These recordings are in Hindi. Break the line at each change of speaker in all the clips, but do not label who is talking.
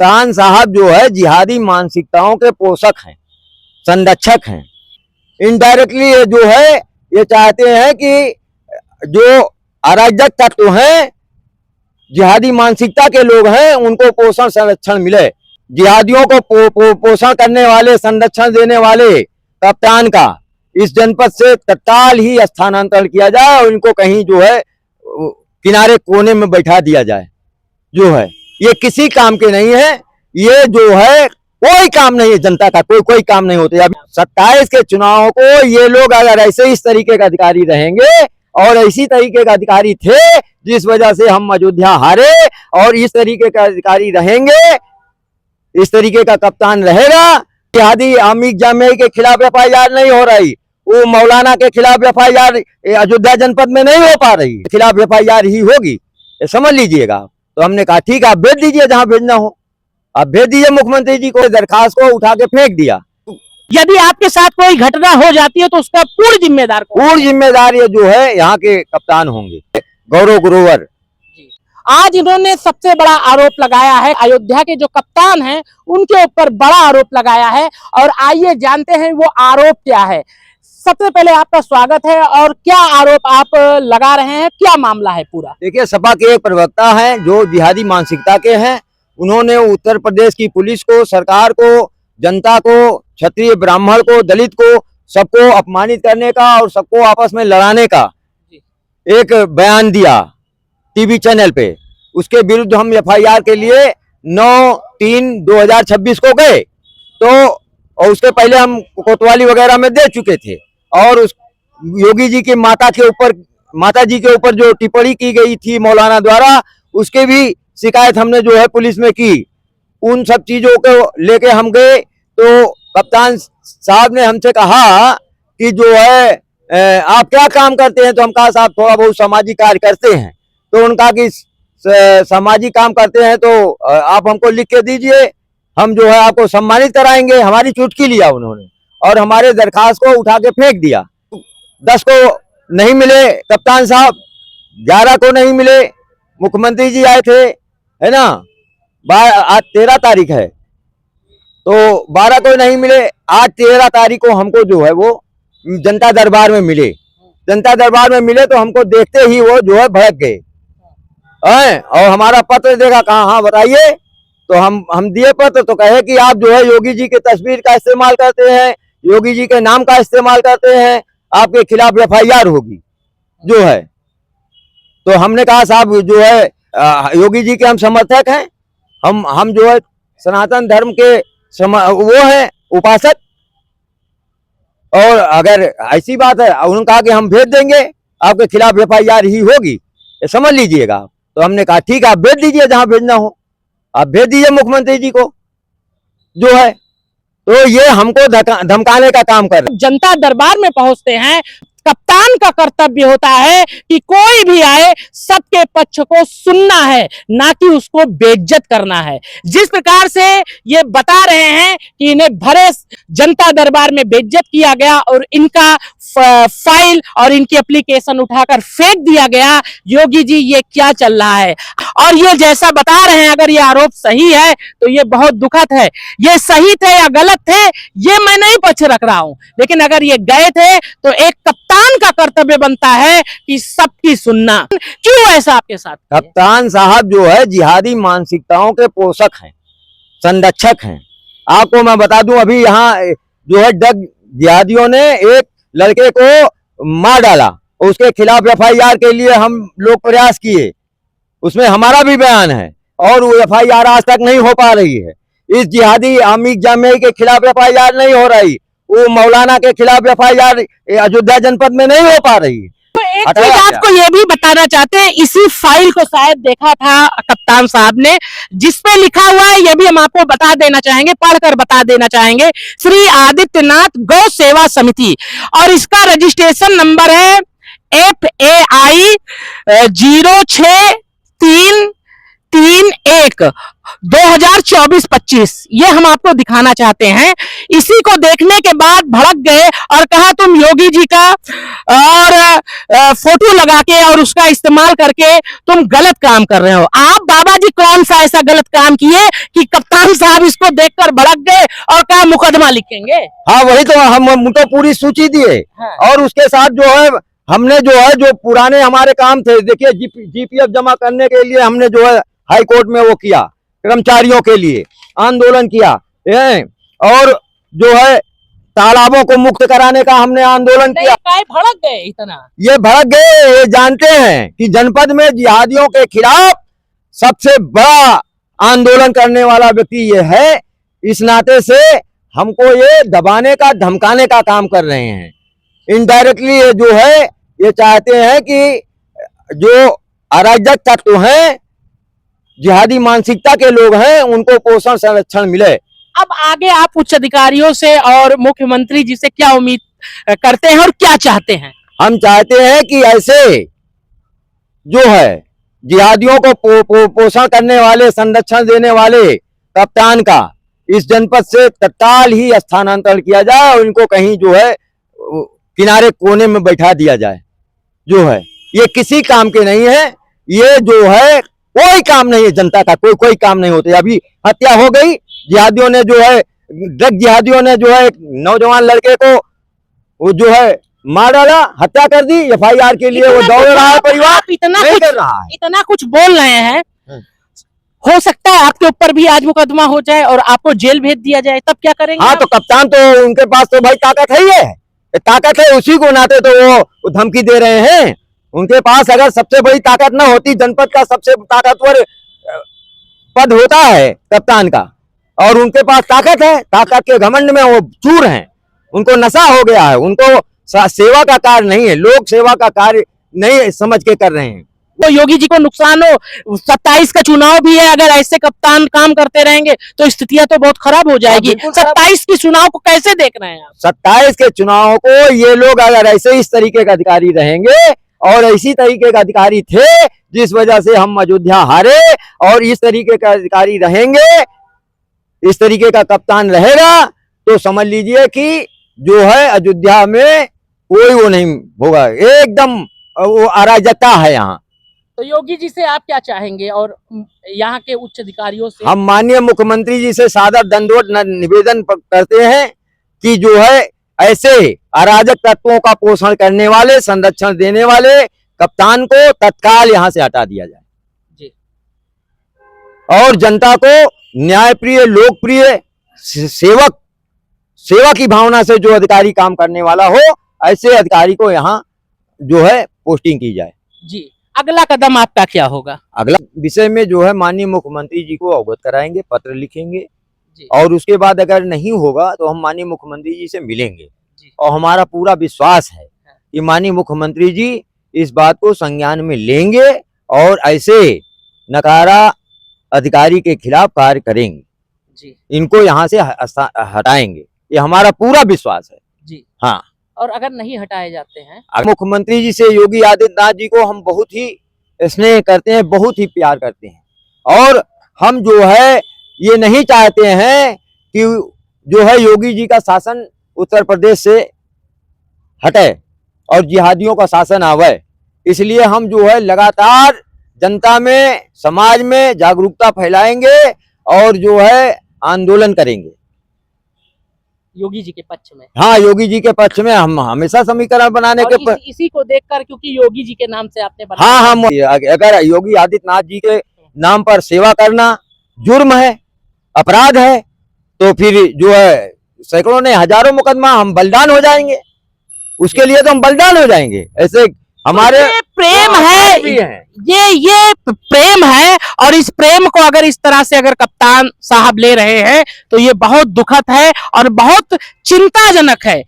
कप्तान साहब जो है जिहादी मानसिकताओं के पोषक हैं, संरक्षक हैं। इनडायरेक्टली ये जो है ये चाहते हैं कि जो अराजक तत्व हैं, जिहादी मानसिकता के लोग हैं, उनको पोषण संरक्षण मिले। जिहादियों को पोषण करने वाले, संरक्षण देने वाले कप्तान का इस जनपद से तत्काल ही स्थानांतरण किया जाए और इनको कहीं जो है किनारे कोने में बैठा दिया जाए। जो है ये किसी काम के नहीं है, ये जो है कोई काम नहीं है, जनता का कोई काम नहीं होते। अब 27 के चुनाव को ये लोग अगर ऐसे इस तरीके का अधिकारी रहेंगे और इसी तरीके का अधिकारी थे जिस वजह से हम अयोध्या हारे, और इस तरीके का अधिकारी रहेंगे, इस तरीके का कप्तान रहेगा। जिहादी आमिर जामिया के खिलाफ FIR नहीं हो रही, वो मौलाना के खिलाफ FIR अयोध्या जनपद में नहीं हो पा रही, खिलाफ FIR ही होगी, समझ लीजिएगा। तो हमने कहा ठीक है, आप भेज दीजिए जहां भेजना हो, आप भेज दीजिए। मुख्यमंत्री जी को दरखास्त को उठा के फेंक दिया।
यदि आपके साथ कोई घटना हो जाती है तो उसका पूर्ण जिम्मेदार
ये जो है यहाँ के कप्तान होंगे, गौरव ग्रोवर।
आज इन्होंने सबसे बड़ा आरोप लगाया है, अयोध्या के जो कप्तान हैं उनके ऊपर बड़ा आरोप लगाया है, और आइए जानते हैं वो आरोप क्या है। सबसे पहले आपका स्वागत है, और क्या आरोप आप लगा रहे हैं, क्या मामला है पूरा?
देखिए, सपा के एक प्रवक्ता हैं जो जिहादी मानसिकता के हैं, उन्होंने उत्तर प्रदेश की पुलिस को, सरकार को, जनता को, क्षत्रिय ब्राह्मण को, दलित को, सबको अपमानित करने का और सबको आपस में लड़ाने का एक बयान दिया टीवी चैनल पे। उसके विरुद्ध हम FIR के लिए 9/3/2026 को गए, तो और उसके पहले हम कोतवाली वगैरह में दे चुके थे। और उस योगी जी की माता जी के ऊपर जो टिप्पणी की गई थी मौलाना द्वारा, उसके भी शिकायत हमने जो है पुलिस में की। उन सब चीजों को लेके हम गए, तो कप्तान साहब ने हमसे कहा कि जो है आप क्या काम करते हैं? तो हम कहा साहब थोड़ा बहुत सामाजिक कार्य करते हैं। तो उनका कि सामाजिक काम करते हैं तो आप हमको लिख के दीजिए, हम जो है आपको सम्मानित कराएंगे। हमारी चुटकी लिया उन्होंने और हमारे दरखास्त को उठा के फेंक दिया। 10 को नहीं मिले कप्तान साहब, 11 को नहीं मिले, मुख्यमंत्री जी आए थे, है ना, आज 13 तारीख है, तो 12 को नहीं मिले। आज 13 तारीख को हमको जो है वो जनता दरबार में मिले। जनता दरबार में मिले तो हमको देखते ही वो जो है भड़क गए और हमारा पत्र देखा, कहा हाँ बताइए। तो हम दिए पत्र, तो कहे कि आप जो है योगी जी के तस्वीर का इस्तेमाल करते हैं, योगी जी के नाम का इस्तेमाल करते हैं, आपके खिलाफ FIR होगी जो है। तो हमने कहा साहब जो है योगी जी के हम समर्थक हैं, हम जो है सनातन धर्म के वो हैं उपासक, और अगर ऐसी बात है, उन्होंने कहा कि हम भेज देंगे, आपके खिलाफ FIR ही होगी, ये समझ लीजिएगा। तो हमने कहा ठीक है, आप भेज दीजिए जहां भेजना हो, आप भेज दीजिए मुख्यमंत्री जी को जो है। तो ये हमको धमकाने का काम कर रहे हैं।
जनता दरबार में पहुंचते हैं, कप्तान का कर्तव्य होता है कि कोई भी आए सबके पक्ष को सुनना है, ना कि उसको बेइज्जत करना है। जिस प्रकार से ये बता रहे हैं कि इन्हें भरे जनता दरबार में बेइज्जत किया गया और इनका फाइल और इनकी एप्लीकेशन उठाकर फेंक दिया गया, योगी जी ये क्या चल रहा है? और ये जैसा बता रहे हैं, अगर ये आरोप सही है तो ये बहुत दुखद है। ये सही थे या गलत थे ये मैं नहीं पक्ष रख रहा हूं, लेकिन अगर ये गए थे तो एक कप्तान का कर्तव्य बनता है कि सबकी सुनना। क्यों ऐसा आपके साथ?
कप्तान साहब जो है जिहादी मानसिकताओं के पोषक हैं, संरक्षक हैं। आपको मैं बता दूं, अभी यहाँ जो है जिहादियों ने एक लड़के को मार डाला, उसके खिलाफ FIR के लिए हम लोग प्रयास किए, उसमें हमारा भी बयान है, और वो FIR आज तक नहीं हो पा रही है। इस जिहादी आमिर जामिया के खिलाफ FIR नहीं हो रही, वो मौलाना के खिलाफ FIR अयोध्या जनपद में नहीं हो पा रही है।
तो एक चीज आपको ये भी बताना चाहते हैं, इसी फाइल को शायद देखा था कप्तान साहब ने, जिसपे लिखा हुआ है, ये भी हम आपको बता देना चाहेंगे, पढ़कर बता देना चाहेंगे, श्री आदित्यनाथ गौ सेवा समिति, और इसका रजिस्ट्रेशन नंबर है FAI 063 3/1 2024-25 ये हम आपको दिखाना चाहते हैं। इसी को देखने के बाद भड़क गए और कहा तुम योगी जी का और फोटो लगा के और उसका इस्तेमाल करके तुम गलत काम कर रहे हो। आप बाबा जी कौन सा ऐसा गलत काम किए कि कप्तान साहब इसको देखकर भड़क गए और कहा मुकदमा लिखेंगे?
हाँ वही तो, हम तो पूरी सूची दिए।
हाँ।
और उसके साथ जो है हमने जो पुराने हमारे काम थे, देखिए जीपीएफ जमा करने के लिए हमने जो है हाई कोर्ट में वो किया, कर्मचारियों के लिए आंदोलन किया है। और जो है तालाबों को मुक्त कराने का हमने आंदोलन किया।
काय भड़क गए इतना?
ये भड़क गए, ये जानते हैं कि जनपद में जिहादियों के खिलाफ सबसे बड़ा आंदोलन करने वाला व्यक्ति ये है। इस नाते से हमको ये दबाने का, धमकाने का काम कर रहे हैं। इनडायरेक्टली ये जो है ये चाहते हैं कि जो अराजक तत्व हैं, जिहादी मानसिकता के लोग हैं, उनको पोषण संरक्षण मिले।
अब आगे आप उच्च अधिकारियों से और मुख्यमंत्री जी से क्या उम्मीद करते हैं और क्या चाहते हैं?
हम चाहते हैं कि ऐसे जो है जिहादियों को पोषण करने वाले, संरक्षण देने वाले कप्तान का इस जनपद से तत्काल ही स्थानांतरण किया जाए और इनको कहीं जो है किनारे कोने में बैठा दिया जाए। जो है ये किसी काम के नहीं है, ये जो है कोई काम नहीं है जनता का, कोई काम नहीं होते। अभी हत्या हो गई, जिहादियों ने जो है, ड्रग जिहादियों ने जो है एक नौजवान लड़के को वो जो है मार डाला, हत्या कर दी। एफआईआर के लिए वो दौड़ रहा है, परिवार
इतना
नहीं
कुछ
कर रहा है।
इतना कुछ बोल रहे हैं, हो सकता है आपके ऊपर भी आज मुकदमा हो जाए और आपको जेल भेज दिया जाए, तब क्या करेंगे?
हाँ तो कप्तान तो उनके पास तो भाई ताकत है, ये ताकत है, उसी को नाते तो वो धमकी दे रहे हैं। उनके पास अगर सबसे बड़ी ताकत ना होती, जनपद का सबसे ताकतवर पद होता है कप्तान का, और उनके पास ताकत है, ताकत के घमंड में वो चूर हैं। उनको नशा हो गया है, उनको सेवा का कार्य नहीं है, लोक सेवा का कार्य नहीं समझ के कर रहे हैं।
तो योगी जी को नुकसान हो, 27 का चुनाव भी है, अगर ऐसे कप्तान काम करते रहेंगे तो स्थितियां तो बहुत खराब हो जाएगी। 27 के चुनाव को कैसे देख रहे हैं आप?
27 के चुनाव को ये लोग अगर ऐसे इस तरीके का अधिकारी रहेंगे, और इसी तरीके का अधिकारी थे जिस वजह से हम अयोध्या हारे, और इस तरीके का अधिकारी रहेंगे, इस तरीके का कप्तान रहेगा, तो समझ लीजिए कि जो है अयोध्या में कोई वो नहीं होगा, एकदम वो अराजकता है यहाँ।
तो योगी जी से आप क्या चाहेंगे और यहाँ के उच्च अधिकारियों से?
हम माननीय मुख्यमंत्री जी से सादर दंडवत निवेदन करते हैं कि जो है ऐसे अराजक तत्वों का पोषण करने वाले, संरक्षण देने वाले कप्तान को तत्काल यहाँ से हटा दिया जाए
जी।
और जनता को न्यायप्रिय, लोकप्रिय, सेवा की भावना से जो अधिकारी काम करने वाला हो, ऐसे अधिकारी को यहाँ जो है पोस्टिंग की जाए
जी। अगला कदम आपका क्या होगा?
अगला विषय में जो है माननीय मुख्यमंत्री जी को अवगत कराएंगे, पत्र लिखेंगे
जी।
और उसके बाद अगर नहीं होगा तो हम माननीय मुख्यमंत्री जी से मिलेंगे
जी।
और हमारा पूरा विश्वास है कि माननीय मुख्यमंत्री जी इस बात को संज्ञान में लेंगे और ऐसे नकारा अधिकारी के खिलाफ कार्य करेंगे
जी।
इनको यहाँ से हटाएंगे, ये हमारा पूरा विश्वास है
जी।
हाँ।
और अगर नहीं हटाए जाते हैं?
मुख्यमंत्री जी से योगी आदित्यनाथ जी को हम बहुत ही स्नेह करते हैं, बहुत ही प्यार करते हैं, और हम जो है ये नहीं चाहते हैं कि जो है योगी जी का शासन उत्तर प्रदेश से हटे और जिहादियों का शासन आवे। इसलिए हम जो है लगातार जनता में, समाज में जागरूकता फैलाएंगे और जो है आंदोलन करेंगे
योगी जी के पक्ष में।
हाँ, योगी जी के पक्ष में हम हमेशा समीकरण बनाने के
इसी को देखकर, क्योंकि योगी जी के नाम से आपने
हाँ, हम अगर योगी आदित्यनाथ जी के नाम पर सेवा करना जुर्म है, अपराध है, तो फिर जो है सैकड़ों ने, हजारों मुकदमा, हम बलिदान हो जाएंगे, उसके लिए तो हम बलिदान हो जाएंगे। ऐसे हमारे
प्रेम है,
भी है।
ये प्रेम है, और इस प्रेम को अगर इस तरह से अगर कप्तान साहब ले रहे हैं तो ये बहुत दुखद है और बहुत चिंताजनक है।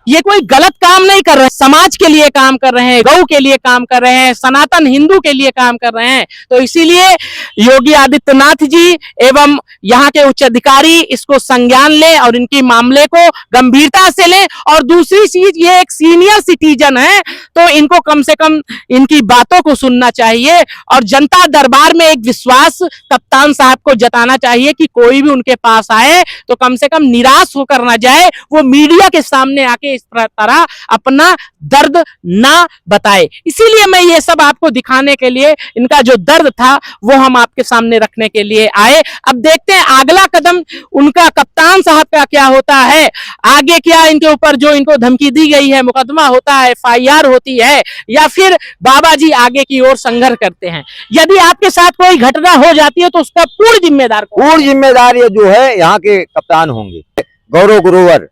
ये कोई गलत काम नहीं कर रहे हैं, समाज के लिए काम कर रहे हैं, गौ के लिए काम कर रहे हैं, सनातन हिंदू के लिए काम कर रहे हैं। तो इसीलिए योगी आदित्यनाथ जी एवं यहाँ के उच्च अधिकारी इसको संज्ञान लें और इनकी मामले को गंभीरता से लें। और दूसरी चीज, ये एक सीनियर सिटीजन है, तो इनको कम से कम इनकी बातों को सुनना चाहिए और जनता दरबार में एक विश्वास कप्तान साहब को जताना चाहिए कि कोई भी उनके पास आए तो कम से कम निराश होकर ना जाए, वो मीडिया के सामने आके इस तरह अपना दर्द ना बताए। इसीलिए मैं ये सब आपको दिखाने के लिए, इनका जो दर्द था वो हम आपके सामने रखने के लिए आए। अब देखते हैं अगला कदम उनका कप्तान साहब का क्या होता है, आगे क्या इनके ऊपर जो इनको धमकी दी गई है, मुकदमा होता है, FIR होती है, या फिर बाबा जी आगे की ओर संघर्ष करते हैं। यदि आपके साथ कोई घटना हो जाती है तो उसका पूर्ण जिम्मेदार
ये जो है यहाँ के कप्तान होंगे, गौरव ग्रोवर।